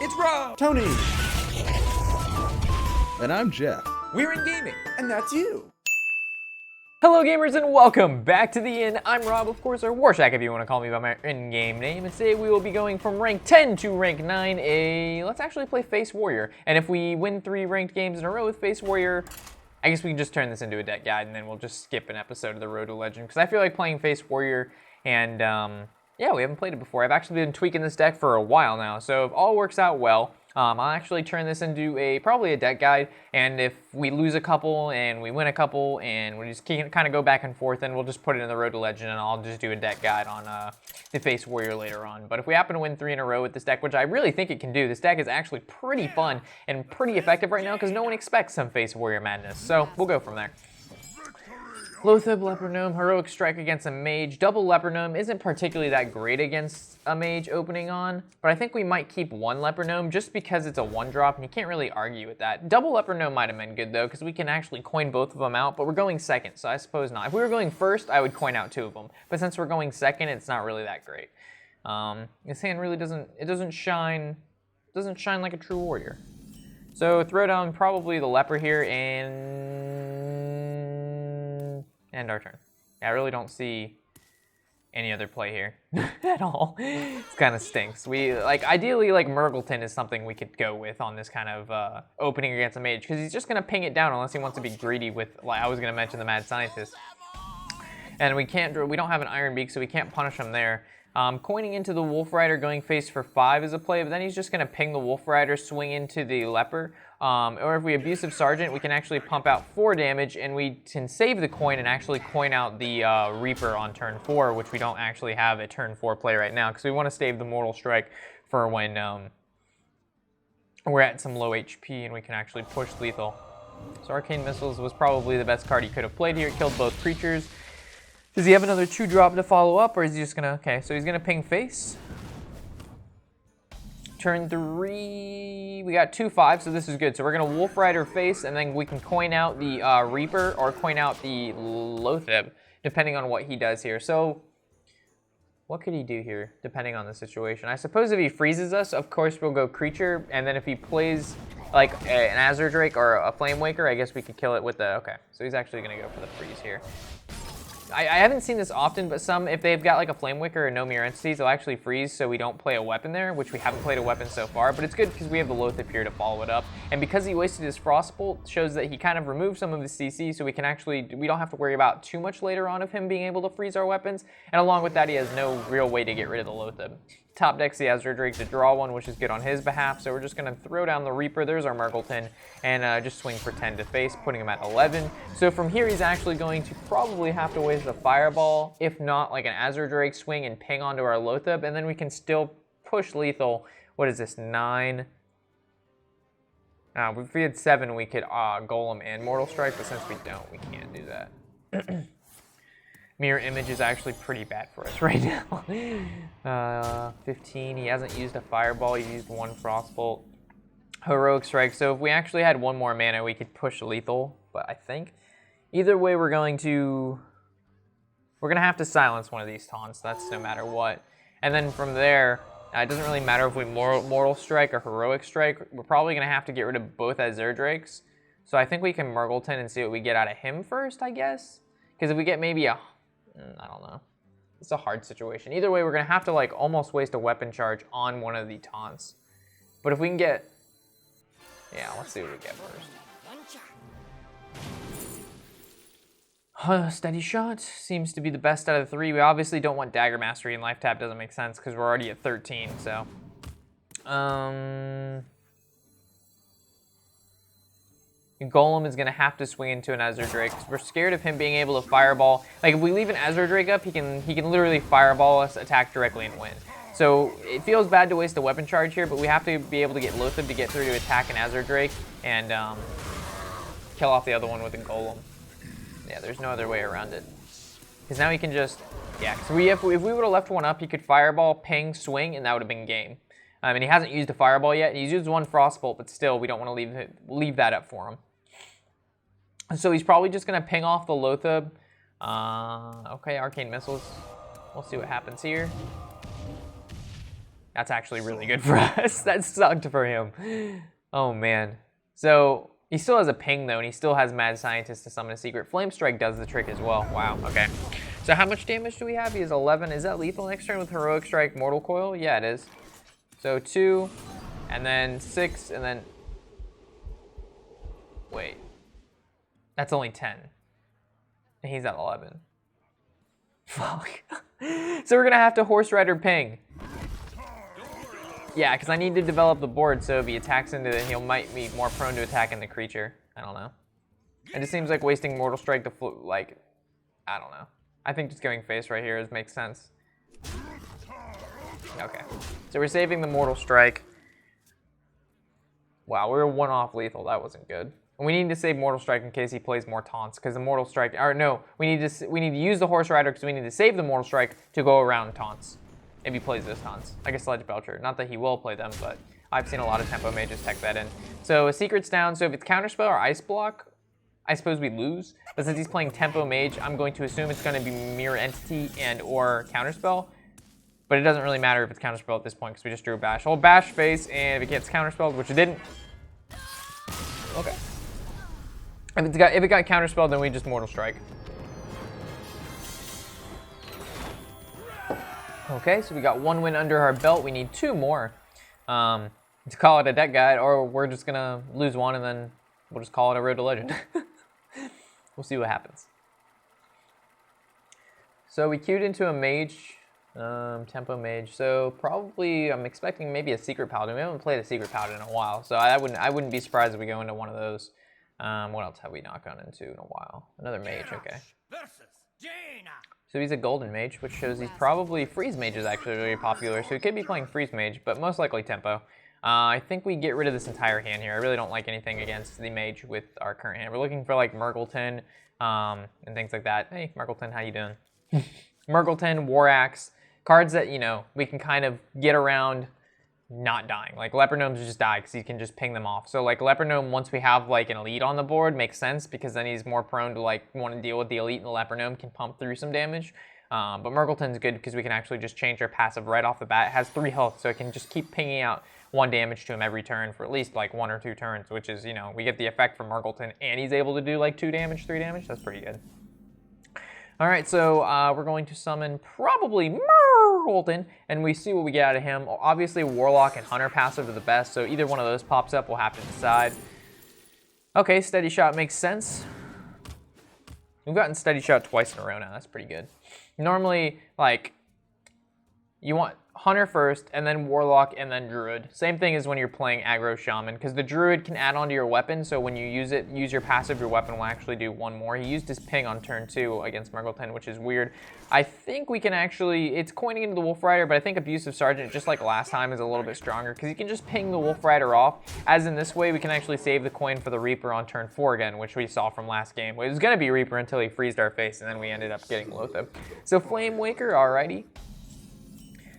It's Rob! Tony! And I'm Jeff. We're in gaming. And that's you. Hello gamers and welcome back to the Inn. I'm Rob, of course, or Warshack if you want to call me by my in-game name. And today we will be going from rank 10 to rank 9. Let's actually play Face Warrior. And if we win 3 ranked games in a row with Face Warrior, I guess we can just turn this into a deck guide and then we'll just skip an episode of the Road to Legend. Because I feel like playing Face Warrior and yeah, we haven't played it before. I've actually been tweaking this deck for a while now. So if all works out well, I'll actually turn this into probably a deck guide, and if we lose a couple and we win a couple and we just kind of go back and forth, then we'll just put it in the Road to Legend and I'll just do a deck guide on the Face Warrior later on. But if we happen to win 3 in a row with this deck, which I really think it can do, this deck is actually pretty fun and pretty effective right now because no one expects some Face Warrior madness. So we'll go from there. Loatheb, Leper Gnome, Heroic Strike against a Mage. Double Leper Gnome isn't particularly that great against a Mage opening on, but I think we might keep one Leper Gnome just because it's a 1-drop and you can't really argue with that. Double Leper Gnome might have been good though because we can actually coin both of them out, but we're going second, so I suppose not. If we were going first, I would coin out 2 of them, but since we're going second, it's not really that great. This hand really doesn't shine like a true warrior. So throw down probably the Leper here and end our turn. Yeah, I really don't see any other play here at all. It kind of stinks. Ideally, Murgleton is something we could go with on this kind of opening against a Mage, because he's just going to ping it down unless he wants to be greedy with, I was going to mention the Mad Scientist. And we don't have an Iron Beak, so we can't punish him there. Coining into the Wolf Rider, going face for 5 is a play, but then he's just going to ping the Wolf Rider, swing into the Leper. Or if we Abusive Sergeant, we can actually pump out 4 damage, and we can save the coin and actually coin out the Reaper on turn 4, which we don't actually have a turn 4 play right now, because we want to save the Mortal Strike for when we're at some low HP and we can actually push lethal. So Arcane Missiles was probably the best card he could have played here. It killed both creatures. Does he have another 2-drop to follow up, or is he just gonna, okay, so he's gonna ping face. Turn 3, we got 2/5, so this is good. So we're gonna Wolf Rider face, and then we can coin out the Reaper or coin out the Loatheb, depending on what he does here. So what could he do here, depending on the situation? I suppose if he freezes us, of course we'll go creature, and then if he plays like an Azure Drake or a Flame Waker, I guess we could kill it with the, okay. So he's actually gonna go for the freeze here. I haven't seen this often, but some, if they've got like a Flame Wicker or no Mirror Entities, they'll actually freeze so we don't play a weapon there, which we haven't played a weapon so far, but it's good because we have the Loatheb here to follow it up. And because he wasted his Frostbolt, shows that he kind of removed some of his CC, so we don't have to worry about too much later on of him being able to freeze our weapons. And along with that, he has no real way to get rid of the Loatheb. Top decks the Azure Drake to draw one, which is good on his behalf, so we're just going to throw down the Reaper, there's our Murgleton, and just swing for 10 to face, putting him at 11. So from here, he's actually going to probably have to waste a Fireball, if not like an Azure Drake swing and ping onto our Loatheb, and then we can still push lethal. What is this, 9? If we had 7, we could Golem and Mortal Strike, but since we don't, we can't do that. Mirror Image is actually pretty bad for us right now. 15, he hasn't used a Fireball, he used 1 Frostbolt. Heroic Strike, so if we actually had 1 more mana, we could push lethal, but I think either way we're going to have to silence one of these taunts, that's no matter what. And then from there, it doesn't really matter if we Mortal Strike or Heroic Strike, we're probably going to have to get rid of both Azure Drakes. So I think we can Murgleton and see what we get out of him first, I guess. Because if we get maybe a, I don't know. It's a hard situation. Either way, we're going to have to like almost waste a weapon charge on one of the taunts. But if we can get, yeah, let's see what we get first. Steady Shot seems to be the best out of the 3. We obviously don't want Dagger Mastery, and Life Tap doesn't make sense because we're already at 13, so. Golem is going to have to swing into an Azure Drake because we're scared of him being able to Fireball. Like, if we leave an Azure Drake up, he can literally Fireball us, attack directly, and win. So it feels bad to waste a weapon charge here, but we have to be able to get Loatheb to get through to attack an Azure Drake and kill off the other one with a Golem. Yeah, there's no other way around it. Because now he can just, yeah, because if we would have left one up, he could Fireball, ping, swing, and that would have been game. And he hasn't used a Fireball yet. He's used 1 Frostbolt, but still, we don't want to leave that up for him. So he's probably just going to ping off the Loatheb. Okay, Arcane Missiles. We'll see what happens here. That's actually really good for us. That sucked for him. Oh, man. So he still has a ping, though, and he still has Mad Scientist to summon a secret. Flame Strike does the trick as well. Wow, okay. So how much damage do we have? He has 11. Is that lethal next turn with Heroic Strike, Mortal Coil? Yeah, it is. So 2, and then 6, and then... Wait. That's only 10. And he's at 11. Fuck. So we're going to have to Horse Rider ping. Yeah, because I need to develop the board so if he attacks into it, he might be more prone to attacking the creature. I don't know. It just seems like wasting Mortal Strike to, like, I don't know. I think just going face right here makes sense. Okay. So we're saving the Mortal Strike. Wow, we were 1 off lethal. That wasn't good. And we need to save Mortal Strike in case he plays more taunts, because the Mortal Strike, or no, we need to use the Horse Rider because we need to save the Mortal Strike to go around taunts. If he plays those taunts. I guess Sledge Belcher. Not that he will play them, but I've seen a lot of tempo mages tech that in. So a secret's down, so if it's Counterspell or Ice Block, I suppose we lose. But since he's playing tempo mage, I'm going to assume it's going to be Mirror Entity and or Counterspell. But it doesn't really matter if it's Counterspell at this point because we just drew a Bash. We'll Bash face, and if it gets Counterspelled, which it didn't. Okay. If it got Counterspelled, then we just Mortal Strike. Okay, so we got 1 win under our belt. We need 2 more to call it a deck guide, or we're just going to lose 1 and then we'll just call it a Road to Legend. We'll see what happens. So we queued into a mage, tempo mage. So probably I'm expecting maybe a Secret Paladin. We haven't played a Secret Paladin in a while, so I wouldn't be surprised if we go into one of those. What else have we not gone into in a while? Another mage, okay. So he's a golden mage, which shows he's probably freeze mage is actually really popular. So he could be playing freeze mage, but most likely tempo. I think we get rid of this entire hand here. I really don't like anything against the mage with our current hand. We're looking for like Murgleton and things like that. Hey, Murgleton, how you doing? Murgleton, War Axe, cards that, you know, we can kind of get around not dying. Like Leper Gnomes just die because he can just ping them off. So like Leper Gnome, once we have like an elite on the board, makes sense because then he's more prone to like want to deal with the elite, and the Leper Gnome can pump through some damage. But Murgleton's good because we can actually just change our passive right off the bat. It has 3 health, so it can just keep pinging out 1 damage to him every turn for at least like 1 or 2 turns, which is, you know, we get the effect from Murgleton and he's able to do like 2 damage, 3 damage. That's pretty good. All right, so we're going to summon probably Murgleton, and we see what we get out of him. Obviously, Warlock and Hunter passive are the best, so either one of those pops up, we'll have to decide. Okay, Steady Shot makes sense. We've gotten Steady Shot twice in a row now. That's pretty good. Normally, like, you want Hunter first, and then Warlock, and then Druid. Same thing as when you're playing Aggro Shaman, because the Druid can add onto your weapon, so when you use your passive, your weapon will actually do 1 more. He used his ping on turn 2 against Murgleton, which is weird. I think we can actually, it's coining into the Wolf Rider, but I think Abusive Sergeant, just like last time, is a little bit stronger, because you can just ping the Wolf Rider off, as in this way, we can actually save the coin for the Reaper on turn 4 again, which we saw from last game. It was going to be Reaper until he freezed our face, and then we ended up getting Loatheb. So Flame Waker, alrighty.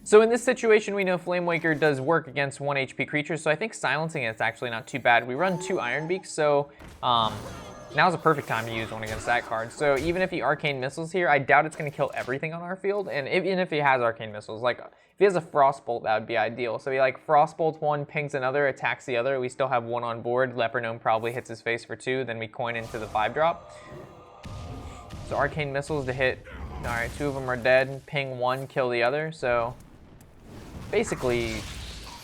So in this situation, we know Flame Waker does work against 1 HP creatures, so I think silencing it's actually not too bad. We run 2 Iron Beaks, so now's a perfect time to use one against that card. So even if he Arcane Missiles here, I doubt it's going to kill everything on our field, and even if he has Arcane Missiles, like if he has a Frostbolt, that would be ideal. So he like Frostbolts 1, pings another, attacks the other, we still have 1 on board, Leper Gnome probably hits his face for 2, then we coin into the 5-drop. So Arcane Missiles to hit, alright, 2 of them are dead, ping 1, kill the other, so... Basically,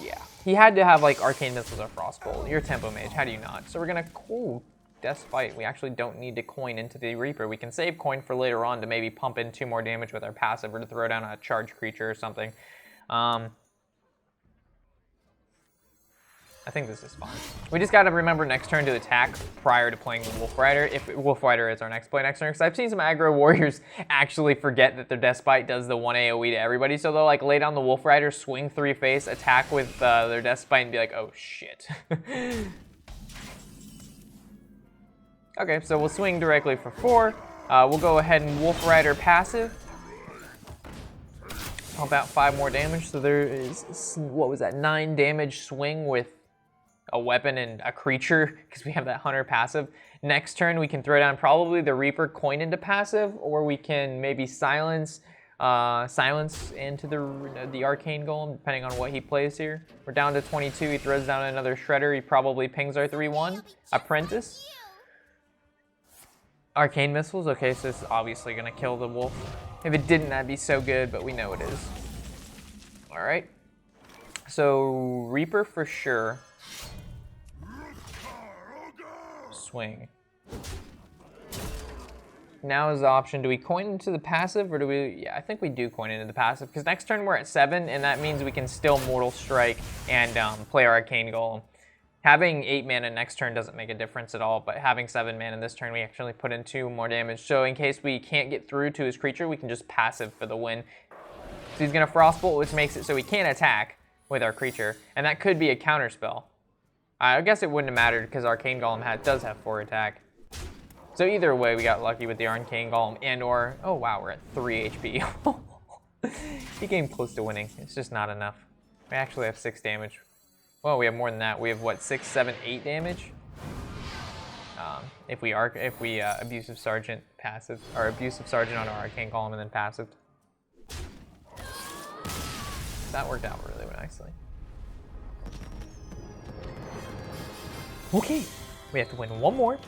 yeah. He had to have like Arcane Missiles or Frostbolt. You're Tempo Mage, how do you not? So we're gonna, ooh, Death Spite. We actually don't need to coin into the Reaper. We can save coin for later on to maybe pump in 2 more damage with our passive or to throw down a charge creature or something. I think this is fine. We just gotta remember next turn to attack prior to playing the Wolf Rider, if Wolf Rider is our next play next turn, because I've seen some aggro warriors actually forget that their Deathbite does the 1 AoE to everybody, so they'll like lay down the Wolf Rider, swing 3 face, attack with their Deathbite, and be like, oh shit. Okay, so we'll swing directly for 4. We'll go ahead and Wolf Rider passive. Pump out 5 more damage, so there is, what was that, 9 damage swing with a weapon and a creature, because we have that Hunter passive. Next turn, we can throw down probably the Reaper coin into passive, or we can maybe silence silence into the arcane golem, depending on what he plays here. We're down to 22. He throws down another shredder. He probably pings our 3-1. Apprentice. Arcane missiles. Okay, so this is obviously gonna kill the wolf. If it didn't, that'd be so good, but we know it is. All right. So Reaper for sure. Swing. Now is the option, do we coin into the passive or do we, yeah, I think we do coin into the passive because next turn we're at 7 and that means we can still Mortal Strike and play our Arcane Golem. Having 8 mana next turn doesn't make a difference at all, but having 7 mana this turn, we actually put in 2 more damage. So in case we can't get through to his creature, we can just passive for the win. So he's gonna Frostbolt, which makes it so we can't attack with our creature, and that could be a counter spell. I guess it wouldn't have mattered because Arcane Golem does have 4 attack. So either way, we got lucky with the Arcane Golem and or, oh wow, we're at 3 HP. He came close to winning. It's just not enough. We actually have 6 damage. Well, we have more than that. We have what, 6, 7, 8 damage? If we Abusive Sergeant passive, or Abusive Sergeant on our Arcane Golem and then passive. That worked out really nicely. Okay, we have to win 1 more.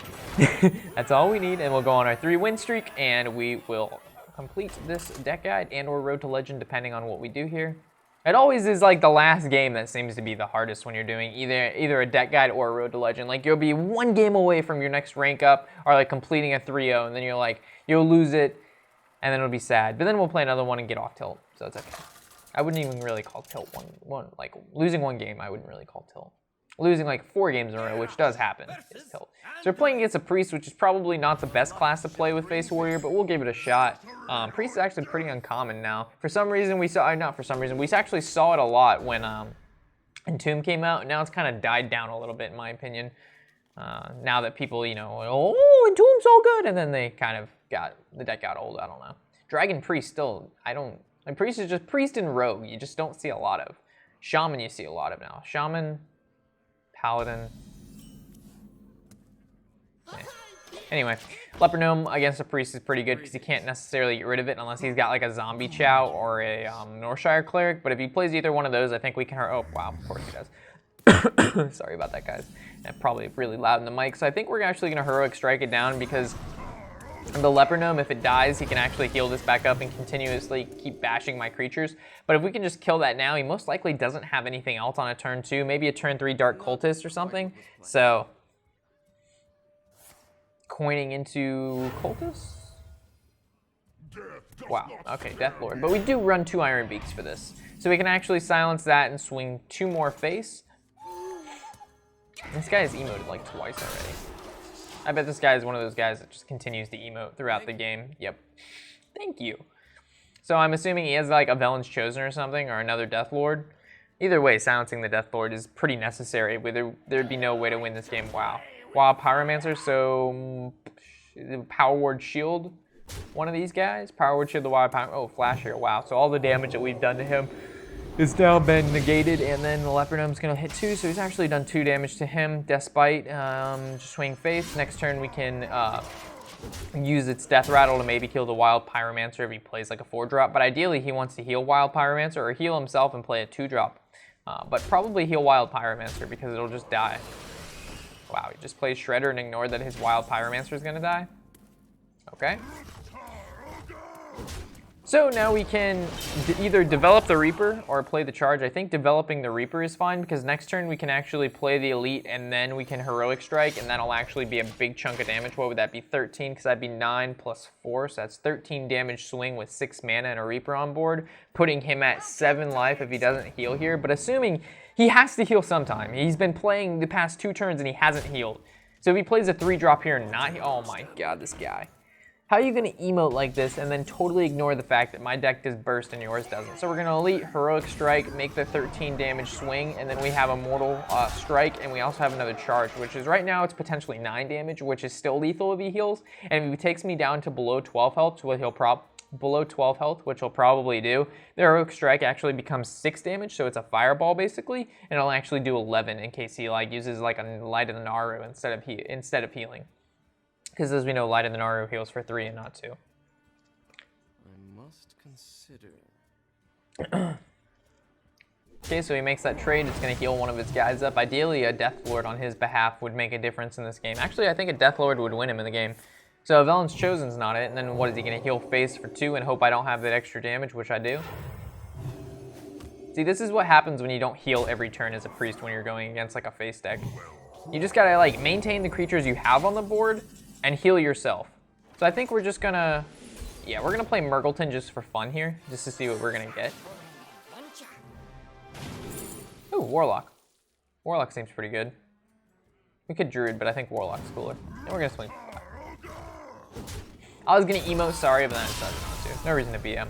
That's all we need, and we'll go on our 3 win streak, and we will complete this deck guide and or road to legend, depending on what we do here. It always is like the last game that seems to be the hardest when you're doing either a deck guide or a road to legend. Like you'll be 1 game away from your next rank up, or like completing a 3-0, and then you'll lose it, and then it'll be sad. But then we'll play another one and get off tilt, so it's okay. I wouldn't even really call tilt one like losing 1 game. I wouldn't really call tilt. Losing like 4 games in a row, which does happen, is tilt. So we're playing against a Priest, which is probably not the best class to play with Face Warrior, but we'll give it a shot. Priest is actually pretty uncommon now. For some reason, we actually saw it a lot when Entomb came out, and now it's kind of died down a little bit, in my opinion. Now that people, you know, oh, Entomb's so good, and then they kind of the deck got old, I don't know. Dragon Priest still, and Priest is just Priest and Rogue, you just don't see a lot of. Shaman you see a lot of now. Shaman, Paladin. Yeah. Anyway, Leper Gnome against a Priest is pretty good because he can't necessarily get rid of it unless he's got like a Zombie Chow or a Northshire Cleric. But if he plays either one of those, I think we can. Oh wow, of course he does. Sorry about that, guys. That's probably really loud in the mic. So I think we're actually gonna Heroic Strike it down because the Leper Gnome, if it dies, he can actually heal this back up and continuously keep bashing my creatures. But if we can just kill that now, he most likely doesn't have anything else on a turn 2, maybe a turn 3 Dark Cultist or something. So, coining into Cultist? Wow, okay, Death Lord. But we do run 2 Iron Beaks for this. So we can actually silence that and swing 2 more face. This guy has emoted like twice already. I bet this guy is one of those guys that just continues to emote throughout the game. Yep. Thank you. So I'm assuming he has like a Velen's Chosen or something, or another Death Lord. Either way, silencing the Death Lord is pretty necessary. There'd be no way to win this game. Wow. Wow, Pyromancer, so Power Ward Shield, one of these guys. Power Ward Shield, the Wild Power, oh, Flash here, wow. So all the damage that we've done to him is now been negated, and then the Leper Gnome's gonna hit 2, so he's actually done 2 damage to him, despite just swing face. Next turn we can use its Death Rattle to maybe kill the Wild Pyromancer if he plays like a 4-drop, but ideally he wants to heal Wild Pyromancer or heal himself and play a 2-drop. But probably heal Wild Pyromancer because it'll just die. Wow, he just plays Shredder and ignored that his Wild Pyromancer is gonna die. Okay. So now we can either develop the Reaper or play the charge. I think developing the Reaper is fine because next turn we can actually play the Elite and then we can Heroic Strike and that'll actually be a big chunk of damage. What would that be? 13, because that'd be 9 plus 4, so that's 13 damage swing with 6 mana and a Reaper on board, putting him at 7 life if he doesn't heal here, but assuming he has to heal sometime. He's been playing the past 2 turns and he hasn't healed. So if he plays a 3-drop here and not, oh my god, this guy. How are you going to emote like this and then totally ignore the fact that my deck does burst and yours doesn't? So we're going to Elite, Heroic Strike, make the 13 damage swing, and then we have a Mortal Strike, and we also have another charge, which is right now it's potentially 9 damage, which is still lethal if he heals. And if he takes me down to below 12 health, below 12 health, which he'll probably do, the Heroic Strike actually becomes 6 damage, so it's a fireball basically, and it'll actually do 11 in case he like uses like a Light of the Naru instead of healing. Because as we know, Light of the Naru heals for 3 and not 2. I must considering. Okay, so he makes that trade. It's going to heal one of his guys up. Ideally, a Death Lord on his behalf would make a difference in this game. Actually, I think a Death Lord would win him in the game. So Velen's Chosen's not it. And then what is he going to heal face for 2 and hope I don't have that extra damage, which I do? See, this is what happens when you don't heal every turn as a priest when you're going against like a face deck. You just got to like maintain the creatures you have on the board and heal yourself. So I think we're just going to, yeah, we're going to play Murgleton just for fun here, just to see what we're going to get. Ooh, Warlock. Warlock seems pretty good. We could Druid, but I think Warlock's cooler. And we're gonna swing. I was gonna emote sorry, but then I decided not to. No reason to BM.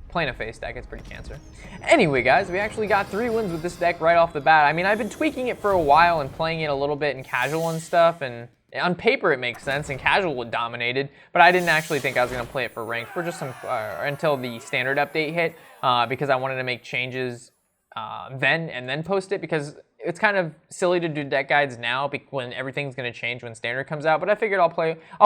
Playing a face deck, it's pretty cancer. Anyway, guys, we actually got 3 wins with this deck right off the bat. I mean, I've been tweaking it for a while and playing it a little bit in casual and stuff, and on paper it makes sense, and casual it dominated, but I didn't actually think I was gonna play it for ranked for just some, until the standard update hit, because I wanted to make changes then post it, because it's kind of silly to do deck guides now when everything's going to change when standard comes out. But I figured I'll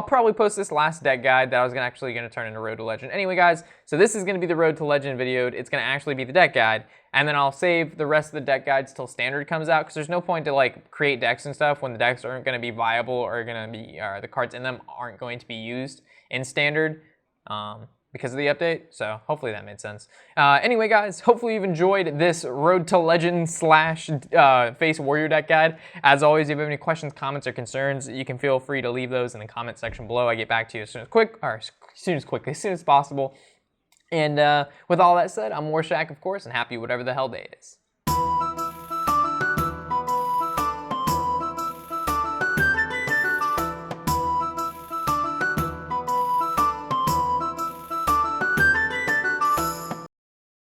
probably post this last deck guide that I was actually going to turn into Road to Legend. Anyway, guys, so this is going to be the Road to Legend video. It's going to actually be the deck guide, and then I'll save the rest of the deck guides till standard comes out, because there's no point to like create decks and stuff when the decks aren't going to be viable or the cards in them aren't going to be used in standard. Because of the update, so hopefully that made sense. Anyway, guys, hopefully you've enjoyed this Road to Legend / Face Warrior deck guide. As always, if you have any questions, comments, or concerns, you can feel free to leave those in the comment section below. I get back to you as soon as possible. And with all that said, I'm Warshack, of course, and happy whatever the hell day it is.